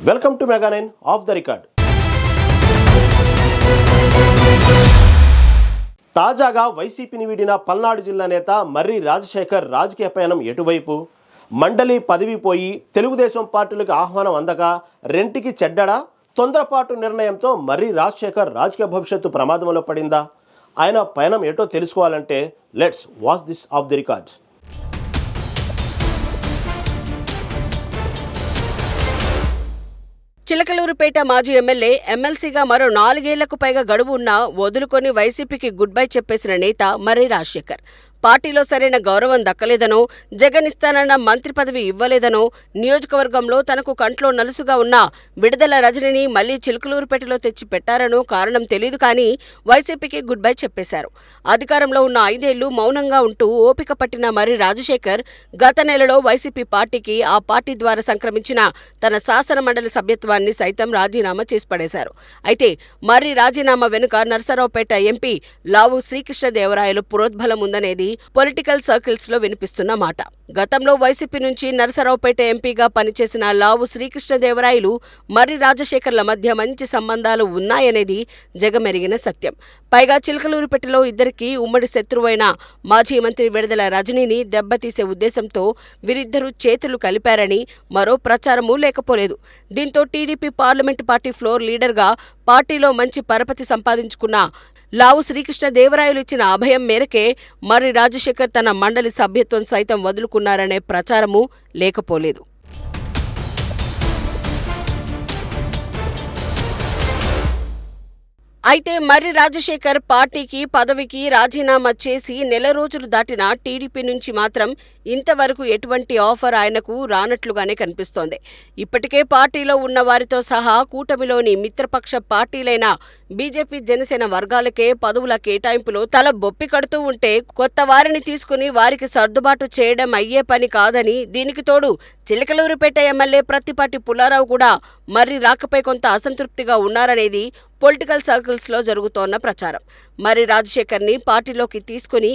Welcome to mega 9 of the record. తాజాగా వైసీపీని వీడిన పల్నాడు జిల్లా నేత మర్రి రాజశేఖర్ రాజకీయ పయనం ఎటువైపు? మండలి పదవి పోయి తెలుగుదేశం పార్టీలకు ఆహ్వానం అందక రెంటికి చెడ్డడా? తొందరపాటు నిర్ణయంతో మర్రి రాజశేఖర్ రాజకీయ భవిష్యత్తు ప్రమాదంలో పడిందా? ఆయన పయనం ఏటో తెలుసుకోవాలంటే let's watch this of the record. Chilakaluripet మాజీ ఎమ్మెల్యే ఎమ్మెల్సీగా మరో 4 ఏళ్లకు పైగా గడువు ఉన్నా వదులుకొని వైసీపీకి గుడ్ బై చెప్పేసిన నేత మర్రి రాజశేఖర్. పార్టీలో సరైన గౌరవం దక్కలేదనో, జగన్ ఇస్తానన్న మంత్రి పదవి ఇవ్వలేదనో, నియోజకవర్గంలో తనకు కంట్లో నలుసుగా ఉన్న విడుదల రజనిని మళ్లీ చిలకలూరుపేటలో తెచ్చి పెట్టారనో కారణం తెలీదు కానీ వైసీపీకి గుడ్ బై చెప్పేశారు. అధికారంలో ఉన్న 5 ఏళ్లు మౌనంగా ఉంటూ ఓపిక పట్టిన మర్రి రాజశేఖర్ గత నెలలో వైసీపీ పార్టీకి ఆ పార్టీ ద్వారా సంక్రమించిన తన శాసన మండలి సభ్యత్వాన్ని సైతం రాజీనామా చేసి పడేశారు. అయితే మర్రి రాజీనామా వెనుక నరసరావుపేట ఎంపీ లావు శ్రీకృష్ణదేవరాయలు పురోద్బలం ఉందనేది పొలిటికల్ సర్కిల్స్ లో వినిపిస్తున్న మాట. గతంలో వైసీపీ నుంచి నరసరావుపేట ఎంపీగా పనిచేసిన లావు శ్రీకృష్ణదేవరాయలు మర్రి రాజశేఖర్ల మధ్య మంచి సంబంధాలు ఉన్నాయనేది జగమెరిగిన సత్యం. పైగా చిలకలూరుపేటలో ఇద్దరికీ ఉమ్మడి శత్రువైన మాజీ మంత్రి విడుదల రజనీని దెబ్బతీసే ఉద్దేశంతో వీరిద్దరూ చేతులు కలిపారని మరో ప్రచారమూ లేకపోలేదు. దీంతో టీడీపీ పార్లమెంటు పార్టీ ఫ్లోర్ లీడర్గా పార్టీలో మంచి పరపతి సంపాదించుకున్న లావు శ్రీకృష్ణదేవరాయలు ఇచ్చిన అభయం మేరకే మర్రి రాజశేఖర్ తన మండలి సభ్యత్వం సైతం వదులుకున్నారనే ప్రచారమూ లేకపోలేదు. అయితే మర్రి రాజశేఖర్ పార్టీకి పదవికి రాజీనామా చేసి నెల రోజులు దాటినా టీడీపీ నుంచి మాత్రం ఇంతవరకు ఎటువంటి ఆఫర్ ఆయనకు రానట్లుగానే కనిపిస్తోంది. ఇప్పటికే పార్టీలో ఉన్న వారితో సహా కూటమిలోని మిత్రపక్ష పార్టీలైన బీజేపీ, జనసేన వర్గాలకే పదవుల కేటాయింపులో తల బొప్పి కడుతూ ఉంటే కొత్త వారిని తీసుకుని వారికి సర్దుబాటు చేయడం అయ్యే పని కాదని, దీనికి తోడు చిలకలూరుపేట ఎమ్మెల్యే ప్రత్తిపాటి పుల్లారావు కూడా మర్రి రాకపై కొంత అసంతృప్తిగా ఉన్నారనేది పొలిటికల్ సర్కిల్స్ లో జరుగుతోన్న ప్రచారం. మర్రి రాజశేఖర్ని పార్టీలోకి తీసుకుని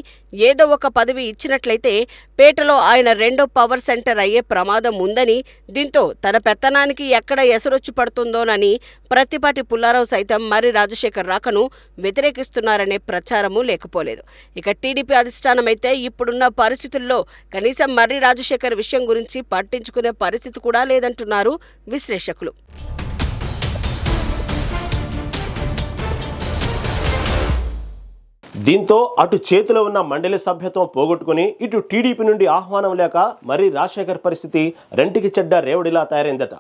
ఏదో ఒక పదవి ఇచ్చినట్లయితే పేటలో ఆయన రెండో పవర్ సెంటర్ అయ్యే ప్రమాదం ఉందని, దీంతో తన పెత్తనానికి ఎక్కడ ఎసరొచ్చి పడుతుందోనని ప్రత్తిపాటి పుల్లారావు సైతం మర్రి రాజశేఖర్ రాకను వ్యతిరేకిస్తున్నారనే ప్రచారమూ లేకపోలేదు. ఇక టీడీపీ అధిష్టానమైతే ఇప్పుడున్న పరిస్థితుల్లో కనీసం మర్రి రాజశేఖర్ విషయం గురించి పట్టించుకునే పరిస్థితి కూడా లేదంటున్నారు విశ్లేషకులు. దీంతో అటు చేతిలో ఉన్న మండలి సభ్యత్వం పోగొట్టుకుని ఇటు టీడీపీ నుండి ఆహ్వానం లేక మర్రి రాజశేఖర్ పరిస్థితి రెంటికి చెడ్డ రేవడిలా తయారైందట.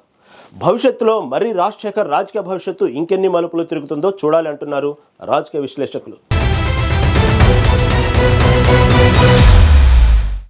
భవిష్యత్తులో మర్రి రాజశేఖర్ రాజకీయ భవిష్యత్తు ఇంకెన్ని మలుపులు తిరుగుతుందో చూడాలి అంటున్నారు రాజకీయ విశ్లేషకులు.